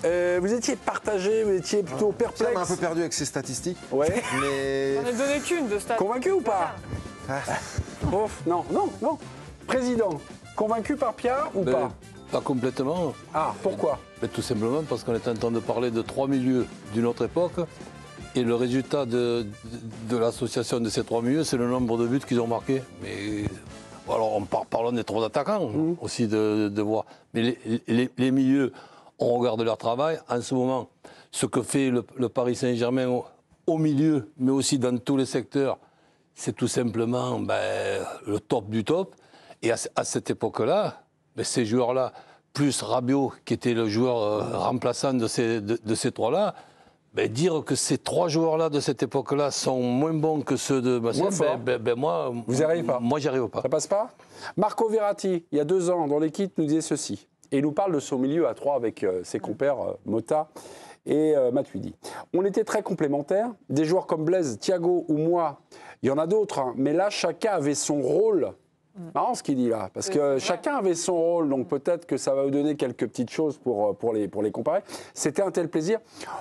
Vous étiez partagé, vous étiez plutôt perplexe. On a un peu perdu avec ces statistiques. Ouais. Mais... On n'a donné qu'une de stats. Convaincu ou pas? Non. Président, convaincu par Pierre ou pas? Pas complètement. Ah, pourquoi? Mais tout simplement parce qu'on est en train de parler de 3 milieux d'une autre époque. Et le résultat de l'association de ces 3 milieux, c'est le nombre de buts qu'ils ont marqués. Mais alors, parlons des 3 attaquants aussi de voir. Mais les milieux, on regarde leur travail. En ce moment, ce que fait le Paris Saint-Germain au milieu, mais aussi dans tous les secteurs, c'est tout simplement le top du top. Et à cette époque-là, ces joueurs-là, plus Rabiot, qui était le joueur remplaçant de ces 3-là, dire que ces 3 joueurs-là de cette époque-là sont moins bons que ceux de Basset, moi... Vous n'y arrivez pas? Moi, j'y arrive pas. Ça passe pas? Marco Verratti, il y a 2 ans, dans l'équipe, nous disait ceci. Et il nous parle de son milieu à 3 avec ses compères Mota et Matuidi. On était très complémentaires. Des joueurs comme Blaise, Thiago ou moi, il y en a d'autres, hein, mais là, chacun avait son rôle. Marrant ce qu'il dit là, parce que chacun avait son rôle, donc peut-être que ça va vous donner quelques petites choses pour les comparer. C'était un tel plaisir.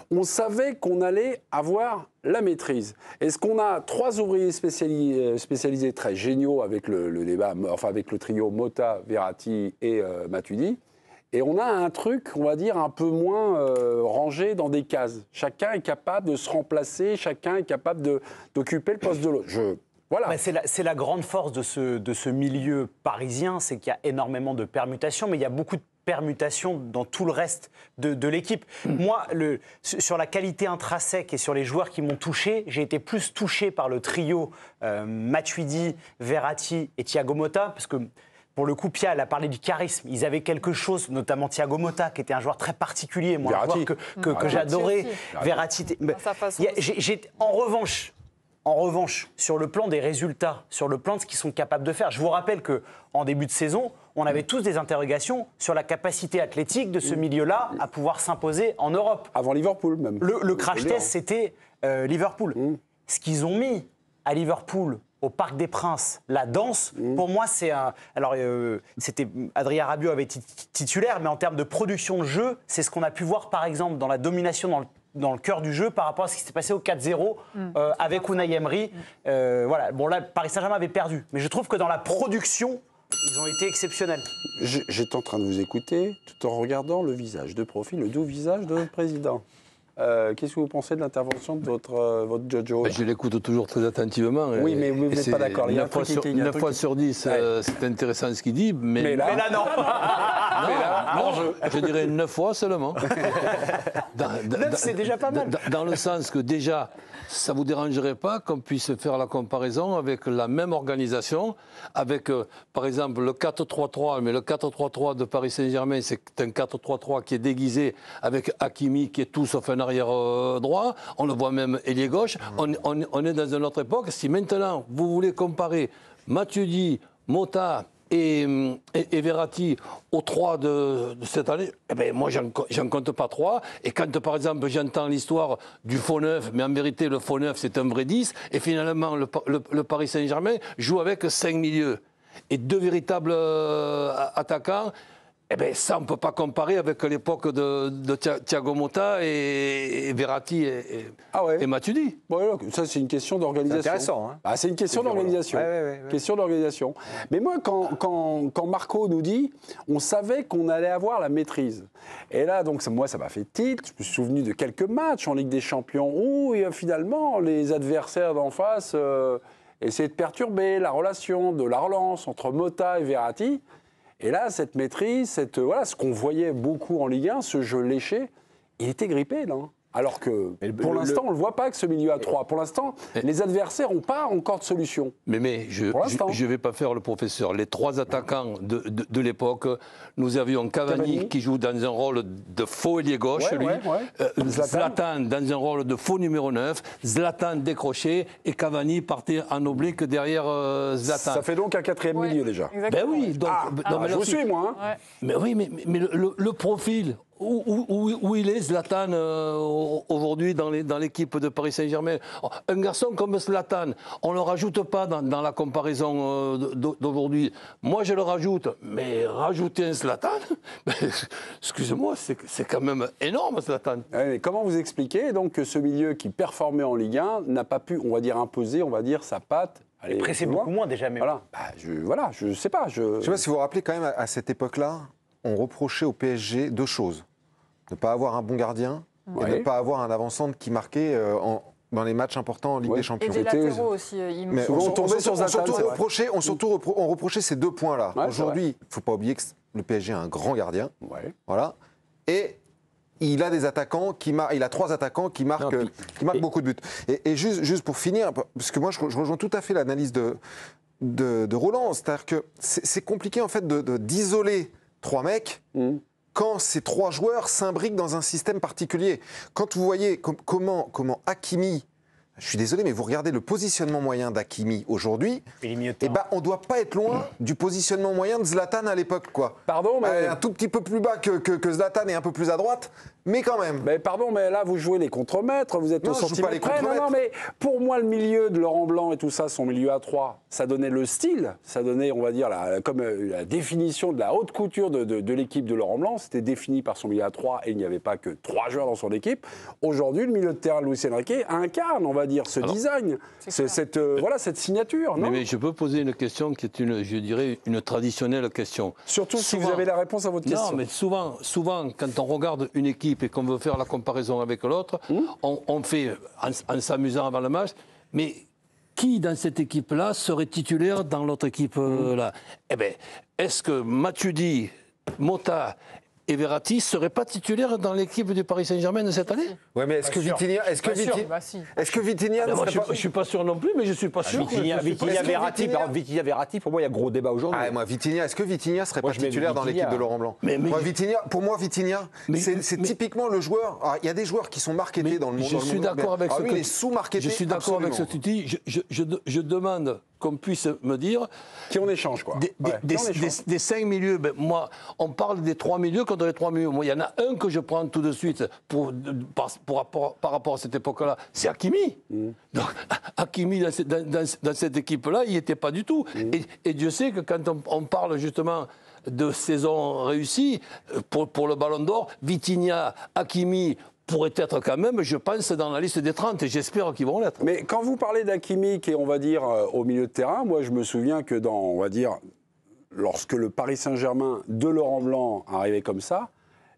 On savait qu'on allait avoir la maîtrise. Est-ce qu'on a 3 ouvriers spécialisés très géniaux avec le débat, enfin avec le trio Mota, Verratti et Matuidi, et on a un truc, on va dire, un peu moins rangé dans des cases. Chacun est capable de se remplacer, chacun est capable d'occuper le poste de l'autre. Voilà. C'est la grande force de ce milieu parisien, c'est qu'il y a énormément de permutations, mais il y a beaucoup de permutations dans tout le reste de l'équipe. Moi, sur la qualité intrinsèque et sur les joueurs qui m'ont touché, j'ai été plus touché par le trio Matuidi, Verratti et Thiago Motta, parce que pour le coup, Pia, elle a parlé du charisme. Ils avaient quelque chose, notamment Thiago Motta, qui était un joueur très particulier, moi, un joueur que j'adorais. Verratti. En revanche, sur le plan des résultats, sur le plan de ce qu'ils sont capables de faire, je vous rappelle qu'en début de saison, on avait tous des interrogations sur la capacité athlétique de ce milieu-là à pouvoir s'imposer en Europe. Avant Liverpool, même. Le crash test, c'était Liverpool. Ce qu'ils ont mis à Liverpool, au Parc des Princes, la danse, pour moi, c'est un... Alors, c'était Adrien Rabiot avait été titulaire, mais en termes de production de jeu, c'est ce qu'on a pu voir, par exemple, dans la domination dans le cœur du jeu par rapport à ce qui s'est passé au 4-0 avec Unai Emery. Voilà. Bon, là, Paris Saint-Germain avait perdu. Mais je trouve que dans la production, ils ont été exceptionnels. J'étais en train de vous écouter tout en regardant le visage de profil, le doux visage de notre président. Qu'est-ce que vous pensez de l'intervention de votre Jojo? Je l'écoute toujours très attentivement. Oui, mais vous n'êtes pas d'accord. 9 fois sur 10, c'est intéressant ce qu'il dit. Mais là, non. Je dirais 9 fois seulement. 9, c'est déjà pas mal. Dans le sens que déjà, ça ne vous dérangerait pas qu'on puisse faire la comparaison avec la même organisation, avec, par exemple, le 4-3-3, mais le 4-3-3 de Paris Saint-Germain, c'est un 4-3-3 qui est déguisé avec Hakimi, qui est tout sauf un arrière droit, on le voit même ailier gauche. On est dans une autre époque. Si maintenant, vous voulez comparer Matuidi, Mota et Verratti aux 3 de cette année, eh ben moi, j'en compte pas 3. Et quand, par exemple, j'entends l'histoire du faux neuf, mais en vérité, le faux neuf, c'est un vrai 10, et finalement, le Paris Saint-Germain joue avec 5 milieux et 2 véritables attaquants. Eh bien, ça, on ne peut pas comparer avec l'époque de Thiago Motta et Verratti et Matuidi. Bon, ça, c'est une question d'organisation. C'est intéressant. Hein, c'est une question d'organisation. Question d'organisation. Mais moi, quand Marco nous dit, on savait qu'on allait avoir la maîtrise. Et là, donc, moi, ça m'a fait tilt. Je me suis souvenu de quelques matchs en Ligue des Champions où, finalement, les adversaires d'en face essayaient de perturber la relation de la relance entre Motta et Verratti. Et là, cette maîtrise, ce qu'on voyait beaucoup en Ligue 1, ce jeu léché, il était grippé, là. Alors que, pour l'instant, on ne le voit pas avec ce milieu à 3. Pour l'instant, les adversaires n'ont pas encore de solution. Mais je ne vais pas faire le professeur. Les 3 attaquants de l'époque, nous avions Cavani qui joue dans un rôle de faux ailier gauche, Zlatan dans un rôle de faux numéro 9, Zlatan décroché et Cavani partait en oblique derrière Zlatan. Ça fait donc un 4e milieu déjà. Ben oui, donc, je vous suis, moi. Mais oui, mais le profil... où il est, Zlatan, aujourd'hui, dans l'équipe de Paris Saint-Germain. Un garçon comme Zlatan, on ne le rajoute pas dans la comparaison d'aujourd'hui. Moi, je le rajoute, mais rajouter un Zlatan, excusez-moi, c'est quand même énorme, Zlatan. Mais comment vous expliquez donc que ce milieu qui performait en Ligue 1 n'a pas pu, on va dire, imposer, on va dire, sa patte? Il pressait beaucoup moins déjà, mais voilà. Je sais pas. Je sais pas si vous vous rappelez quand même, à cette époque-là, on reprochait au PSG 2 choses. Ne pas avoir un bon gardien et ne pas avoir un avant-centre qui marquait dans les matchs importants en Ligue des Champions. Et des latéraux aussi. Mais souvent, on tombait sur Zlatan. On reprochait ces 2 points-là. Ouais, aujourd'hui, il ne faut pas oublier que le PSG a un grand gardien. Ouais. Voilà. Et il a des attaquants il a 3 attaquants qui marquent beaucoup de buts. Et juste pour finir, parce que moi je rejoins tout à fait l'analyse de Roland, c'est-à-dire que c'est compliqué en fait d'isoler 3 mecs quand ces 3 joueurs s'imbriquent dans un système particulier. Quand vous voyez comment Hakimi, je suis désolé, mais vous regardez le positionnement moyen d'Hakimi aujourd'hui, on ne doit pas être loin du positionnement moyen de Zlatan à l'époque, quoi. Pardon, mais... Un tout petit peu plus bas que Zlatan et un peu plus à droite, mais quand même. Mais pardon, mais là, vous jouez les contremaître, vous êtes Non, au je joue centimètre pas les près. contre-mètres. Non, mais pour moi, le milieu de Laurent Blanc et tout ça, son milieu à 3, ça donnait le style, ça donnait, on va dire, comme la définition de la haute couture de l'équipe de Laurent Blanc. C'était défini par son milieu à 3 et il n'y avait pas que 3 joueurs dans son équipe. Aujourd'hui, le milieu de terrain de Luis Enrique incarne, on va dire, ce design, cette signature. Non mais je peux poser une question qui est je dirais, une traditionnelle question. Surtout si vous avez la réponse à votre question. Non, mais souvent, quand on regarde une équipe et qu'on veut faire la comparaison avec l'autre, on fait, en s'amusant avant le match, mais qui dans cette équipe-là serait titulaire dans l'autre équipe-là Eh bien, est-ce que Matuidi, Mota et Verratti ne seraient pas titulaires dans l'équipe du Paris Saint-Germain de cette année? Ouais, mais est-ce que Vitinha Je ne suis pas sûr non plus, mais je ne suis pas sûr. Vitinha-Verratti, pour moi, il y a gros débat aujourd'hui. Est-ce que Vitinha serait pas titulaire dans l'équipe de Laurent Blanc? Pour moi, Vitinha, c'est typiquement le joueur. Il y a des joueurs qui sont marketés dans le monde. Je suis d'accord avec ce que il est sous-marketé. Je suis d'accord avec ce que tu dis. Je demande qu'on puisse me dire... Qui on échange, quoi. Des 5 milieux, moi, on parle des 3 milieux contre les 3 milieux. Moi, il y en a un que je prends tout de suite par rapport à cette époque-là, c'est Hakimi. Donc, Hakimi, dans cette équipe-là, il n'y était pas du tout. Et Dieu sait que quand on parle justement de saison réussie, pour le Ballon d'Or, Vitinha, Hakimi... pourrait être quand même, je pense, dans la liste des 30, et j'espère qu'ils vont l'être. Mais quand vous parlez d'Hakimi, qui est, on va dire, au milieu de terrain, moi, je me souviens que lorsque le Paris Saint-Germain de Laurent Blanc arrivait comme ça,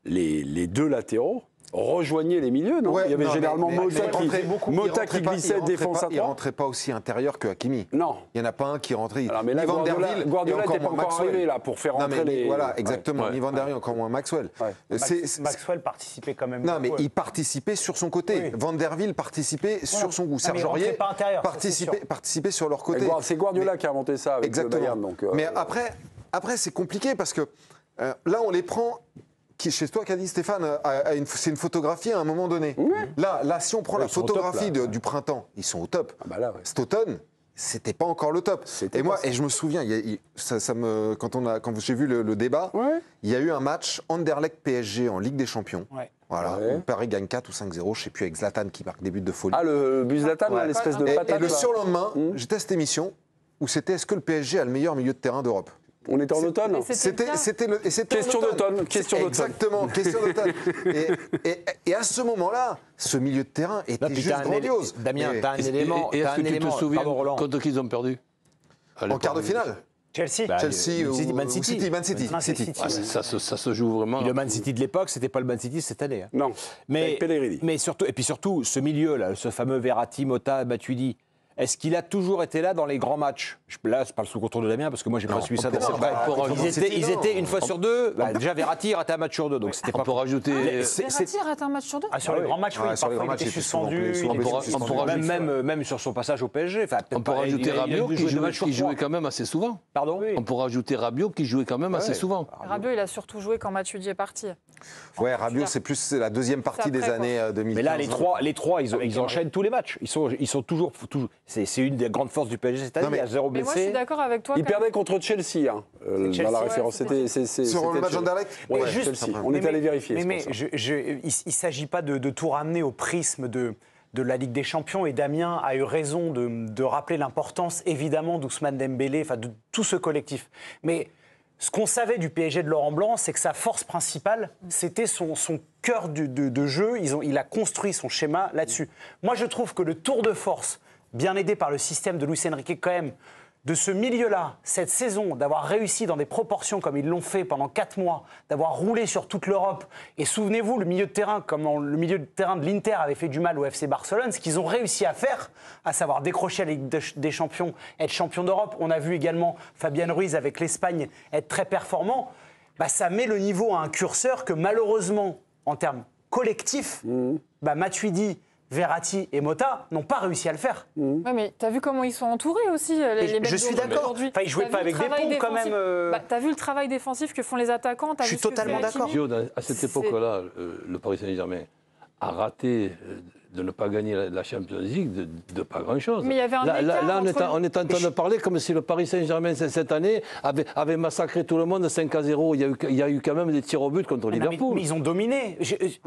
les 2 latéraux rejoignaient les milieux, non? Il y avait généralement Mota qui glissait défense à 3. Il ne rentrait pas aussi intérieur que Hakimi. Non. Il n'y en a pas un qui rentrait. Alors, mais là, Guardiola n'était pas encore arrivé là, pour faire rentrer les... Voilà, exactement. Ni Van der Ven, encore moins Maxwell. Maxwell participait quand même. Non, mais il participait sur son côté. Oui. Van der Ven participait sur son goût. Serge Aurier participait sur leur côté. C'est Guardiola qui a inventé ça avec le Bayern. Mais après c'est compliqué parce que là, on les prend... Chez toi, qu'a dit Stéphane, c'est une photographie à un moment donné. Là, si on prend la photographie du printemps, ils sont au top. Cet automne, c'était pas encore le top. Et je me souviens, quand j'ai vu le débat, il y a eu un match Anderlecht-PSG en Ligue des Champions. Où Paris gagne 4 ou 5-0, je ne sais plus, avec Zlatan qui marque des buts de folie. Ah, le but Zlatan, l'espèce de patate. Et le surlendemain, j'étais à cette émission où c'était est-ce que le PSG a le meilleur milieu de terrain d'Europe? On était en automne. C'était question d'automne. Exactement, question d'automne. Et à ce moment-là, ce milieu de terrain était juste grandiose. Damien, tu as un élément. Et est-ce que tu te souviens contre qui ils ont perdu? En quart de finale. Chelsea ou Man City. Man City. Ça se joue vraiment. Le Man City de l'époque, c'était pas le Man City cette année. Non. Mais surtout, ce milieu-là, ce fameux Verratti, Mota, Matuidi. Est-ce qu'il a toujours été là dans les grands matchs? Là, je parle sous le contrôle de Damien parce que moi, j'ai pas suivi ça. Ils étaient une fois sur deux. Déjà, Verratti ratait un match sur 2, donc c'était pas. On peut rajouter. Verratti rate un match sur 2. Sur les grands matchs, oui. Parfois, il était suspendu. Même sur son passage au PSG. On peut rajouter Rabiot qui jouait quand même assez souvent. Pardon? On peut rajouter Rabiot qui jouait quand même assez souvent. Rabiot, il a surtout joué quand Matuidi est parti. Ouais, Rabiot, c'est plus la deuxième partie des après, années 2015. Mais là, les trois, ils enchaînent tous les matchs. Ils sont toujours. C'est une des grandes forces du PSG cette année. Non, mais- il y a 0 Mais moi, je suis blessé. d'accord avec toi. Il quand même. perdait contre Chelsea, hein, Chelsea, dans la ouais, référence. c'était c'était Sur le match Chelsea. d'Anderlecht Ouais, Mais juste- Chelsea. On est allé vérifier. Mais c'est pour ça. il ne s'agit pas de tout ramener au prisme de la Ligue des Champions. Et Damien a eu raison de rappeler l'importance, évidemment, d'Ousmane Dembélé, enfin de tout ce collectif. Mais ce qu'on savait du PSG de Laurent Blanc, c'est que sa force principale, c'était son cœur de jeu. Il a construit son schéma là-dessus. Moi, je trouve que le tour de force, bien aidé par le système de Luis Enrique quand même, de ce milieu-là, cette saison, d'avoir réussi dans des proportions comme ils l'ont fait pendant 4 mois, d'avoir roulé sur toute l'Europe. Et souvenez-vous, le milieu de terrain, comme le milieu de terrain de l'Inter avait fait du mal au FC Barcelone, ce qu'ils ont réussi à faire, à savoir décrocher la Ligue des Champions, être champion d'Europe. On a vu également Fabian Ruiz avec l'Espagne être très performant. Bah, ça met le niveau à un curseur que malheureusement, en termes collectifs, Matuidi, Verratti et Mota n'ont pas réussi à le faire. Ouais, mais t'as vu comment ils sont entourés aussi, les mecs je suis d'aujourd'hui. d'accord. Enfin, ils jouaient T'as pas vu avec le des travail pompes, quand défensif. même, T'as vu le travail défensif que font les attaquants. Je suis totalement d'accord. À cette époque-là, le Paris Saint-Germain a raté de ne pas gagner la Champions League de pas grand-chose. Mais il y avait un écart Là, entre- on est en train de parler comme si le Paris Saint-Germain, cette année, avait massacré tout le monde 5-0. Il y a eu quand même des tirs au but contre Non, Liverpool. mais ils ont dominé.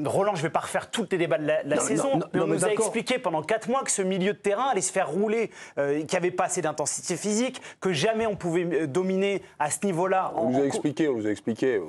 Roland, je ne vais pas refaire tous les débats de la saison, mais on mais nous a d'accord. expliqué pendant 4 mois que ce milieu de terrain allait se faire rouler, qu'il n'y avait pas assez d'intensité physique, que jamais on pouvait dominer à ce niveau-là. On nous a expliqué,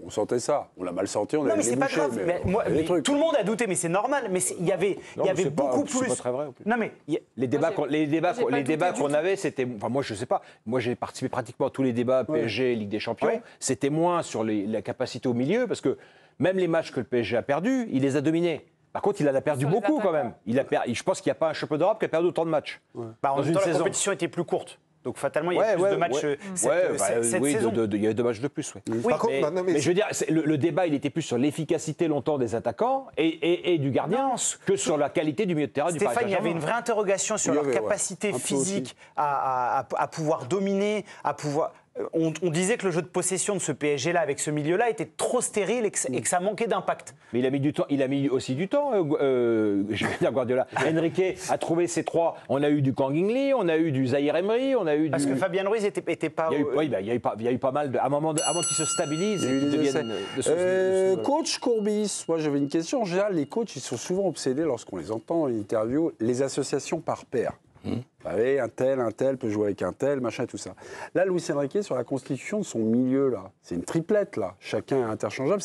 on sentait ça. On l'a mal senti, on Non, avait mais les c'est pas bouchées, grave. mais Mais moi, il y a des mais trucs. tout le monde a douté, mais c'est normal. Mais il y avait c'est pas- beaucoup c'est plus. pas très vrai, en plus. Non, mais Les débats, Moi, j'ai pas douté du qu'on tout. avait, c'était. Enfin, moi, je sais pas. Moi, j'ai participé pratiquement à tous les débats PSG, Ligue des Champions. Ouais. C'était moins sur la capacité au milieu, parce que même les matchs que le PSG a perdus, il les a dominés. Par contre, il en a perdu Sur les beaucoup quand attaquants. même. Je pense qu'il n'y a pas un champion d'Europe qui a perdu autant de matchs. En Dans même une temps, la saison. compétition était plus courte. Donc fatalement, il y a plus de matchs cette oui, saison. il y a 2 matchs de plus. Oui. Oui, Par contre, Mais, non, mais je veux dire, le débat, il était plus sur l'efficacité longtemps des attaquants et du gardien Non, que sur la qualité du milieu de terrain du Paris Stéphane, il y avait Saint-Germain. une vraie interrogation sur Il y leur avait, ouais. capacité Un peu physique à pouvoir dominer, à pouvoir. On disait que le jeu de possession de ce PSG-là, avec ce milieu-là, était trop stérile et que ça manquait d'impact. Mais il a mis du temps. Il a mis aussi du temps. Je vais dire Guardiola. Enrique a trouvé ces 3. On a eu du Kang In-lee, on a eu du Zahir Emery, on a eu Parce du. que Fabien Ruiz était pas. Il y a eu, oui, bah, il y a eu pas mal de. À un moment, avant qu'ils se stabilisent Il y a et eu qu'ils des deviennent. essais. Coach Courbis, moi j'avais une question. En général, les coachs, ils sont souvent obsédés lorsqu'on les entend dans les interviews, les associations par pair. Vous savez, un tel peut jouer avec un tel, machin et tout ça. Là, Luis Enrique, sur la constitution de son milieu, là, c'est une triplette, là. Chacun est interchangeable.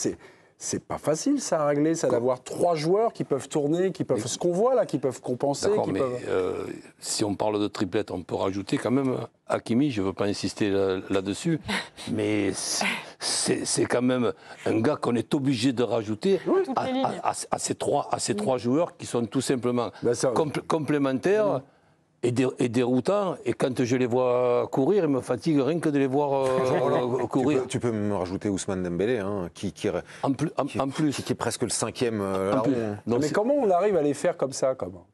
C'est pas facile, ça, à régler, ça, d'avoir 3 joueurs qui peuvent tourner, qui peuvent. Ce qu'on voit, là, qui peuvent compenser. D'accord, qui mais peuvent... si on parle de triplette, on peut rajouter quand même Hakimi, je ne veux pas insister là-dessus, mais c'est quand même un gars qu'on est obligé de rajouter à ces trois joueurs qui sont tout simplement Ben ça, complémentaires. Et déroutants, et quand je les vois courir, ils me fatiguent rien que de les voir courir. Tu peux me rajouter Ousmane Dembélé, hein, qui En plus. est presque le 5e En plus. larron. Donc, mais comment on arrive à les faire comme ça comment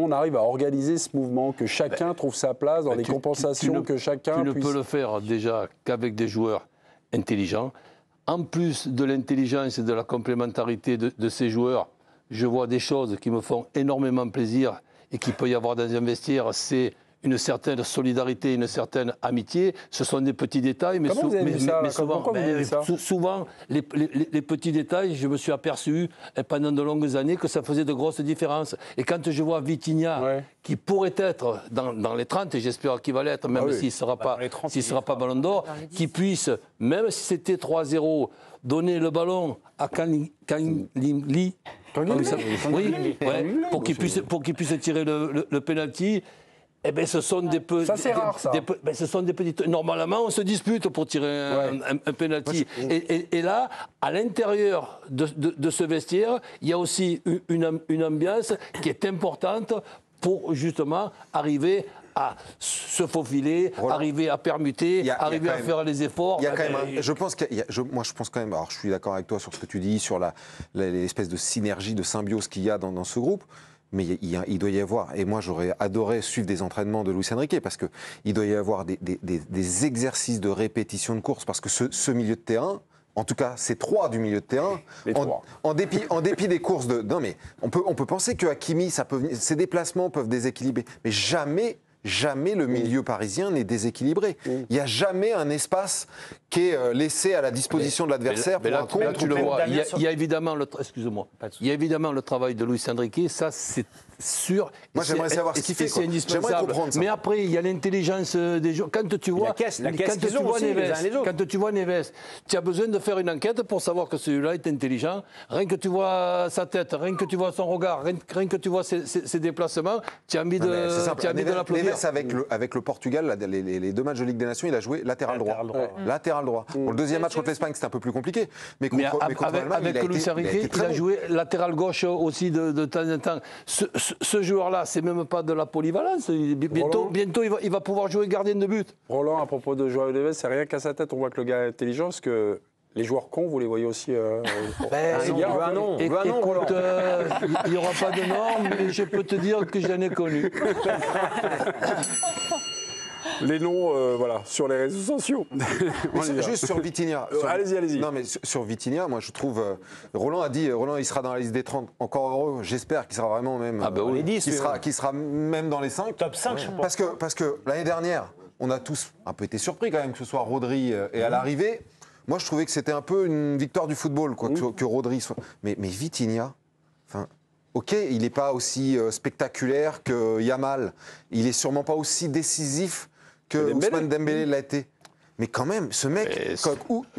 on arrive à organiser ce mouvement, que chacun trouve sa place dans les compensations, que chacun Tu ne puisse... peux le faire déjà qu'avec des joueurs intelligents. En plus de l'intelligence et de la complémentarité de ces joueurs, je vois des choses qui me font énormément plaisir et qu'il peut y avoir dans un vestiaire, c'est une certaine solidarité, une certaine amitié. Ce sont des petits détails, mais, Comment vous avez vu ça, là souvent, Pourquoi vous avez vu ça souvent les petits détails, je me suis aperçu pendant de longues années que ça faisait de grosses différences. Et quand je vois Vitinha, qui pourrait être dans les 30, et j'espère qu'il va l'être, même s'il ne sera pas Ballon d'Or, qui puisse, même si c'était 3-0, donner le ballon à Kangin-Lee, pour qu'il puisse tirer le penalty. Eh ben, ce sont des petits. Ça, c'est rare, ça. Ce sont des petites. Normalement, on se dispute pour tirer un penalty. Et là, à l'intérieur de ce vestiaire, il y a aussi une ambiance qui est importante pour justement arriver à se faufiler, arriver à permuter, arriver à faire les efforts. Il y a quand même, je pense quand même, alors je suis d'accord avec toi sur ce que tu dis, sur l'espèce de synergie, de symbiose qu'il y a dans ce groupe, mais il doit y avoir, et moi j'aurais adoré suivre des entraînements de Luis Enrique, parce qu'il doit y avoir des exercices de répétition de course, parce que ce milieu de terrain, en tout cas ces 3 du milieu de terrain, Les trois. en dépit des courses de... Non mais on peut penser que Hakimi, ses déplacements peuvent déséquilibrer, mais jamais le milieu parisien n'est déséquilibré. Il n'y a jamais un espace qui est laissé à la disposition de l'adversaire pour un contre. Là, tu le vois. Damien, Il y a évidemment excuse-moi. Il y a évidemment le travail de Luis Enrique. Ça, c'est sûr. Moi, j'aimerais savoir ce qu'il fait, C'est quoi. indispensable. J'aimerais comprendre ça. Mais après, il y a l'intelligence des joueurs. Quand tu vois, la caisse qu'ils ont aussi, les uns et les autres. quand tu vois Neves, tu as besoin de faire une enquête pour savoir que celui-là est intelligent. Rien que tu vois sa tête, rien que tu vois son regard, rien que tu vois ses déplacements, tu as envie de l'applaudir. Neves avec le Portugal, les 2 matchs de Ligue des Nations, il a joué latéral droit. Latéral droit. Bon, le deuxième match contre l'Espagne, c'était un peu plus compliqué. Mais contre l'Allemagne, avec Luis Enrique, il a joué latéral gauche aussi de temps en temps. Ce joueur-là, c'est même pas de la polyvalence. Bientôt, il va pouvoir jouer gardien de but. Roland, à propos de Joao Neves, c'est rien qu'à sa tête, on voit que le gars est intelligent, parce que les joueurs cons, vous les voyez aussi Écoute, il n'y aura pas de normes, mais je peux te dire que j'en ai connu. Les noms, voilà, sur les réseaux sociaux. Juste sur Vitinha. Allez-y. Non, mais sur Vitinha, moi je trouve. Roland a dit, il sera dans la liste des 30. Encore heureux, j'espère qu'il sera vraiment même. les 10, qu'il sera même dans les 5. Top 5, je pense. Parce que l'année dernière, on a tous un peu été surpris quand même que ce soit Rodri et à l'arrivée. Moi je trouvais que c'était un peu une victoire du football, quoi, que Rodri soit. Mais Vitinha, enfin. Ok, il n'est pas aussi spectaculaire que Yamal. Il n'est sûrement pas aussi décisif que Ousmane Dembélé l'a été. Mais quand même, ce mec,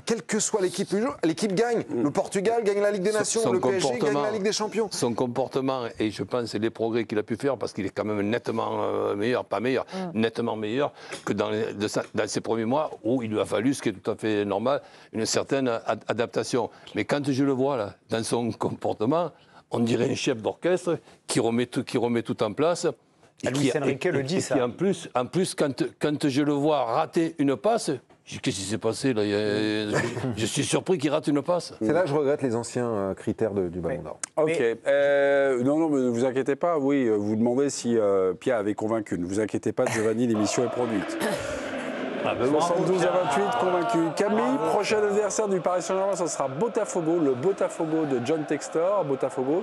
quelle que soit l'équipe, l'équipe gagne. Le Portugal gagne la Ligue des Nations, le PSG gagne la Ligue des Champions. Son comportement, et je pense les progrès qu'il a pu faire, parce qu'il est quand même nettement meilleur, pas meilleur, nettement meilleur que dans ses premiers mois, où il lui a fallu, ce qui est tout à fait normal, une certaine adaptation. Mais quand je le vois là, dans son comportement, on dirait un chef d'orchestre qui remet tout en place. Luis Enrique le dit, ça. En plus, quand je le vois rater une passe, je dis, qu'est-ce qui s'est passé là? Je suis surpris qu'il rate une passe. C'est là que je regrette les anciens critères du Ballon d'Or. Ok. Non, mais ne vous inquiétez pas. Oui, vous demandez si Pierre avait convaincu. Ne vous inquiétez pas, Giovanni, l'émission est produite. 72 à 28, convaincu. Camille, prochain adversaire du Paris Saint-Germain, ce sera Botafogo, le Botafogo de John Textor. Botafogo,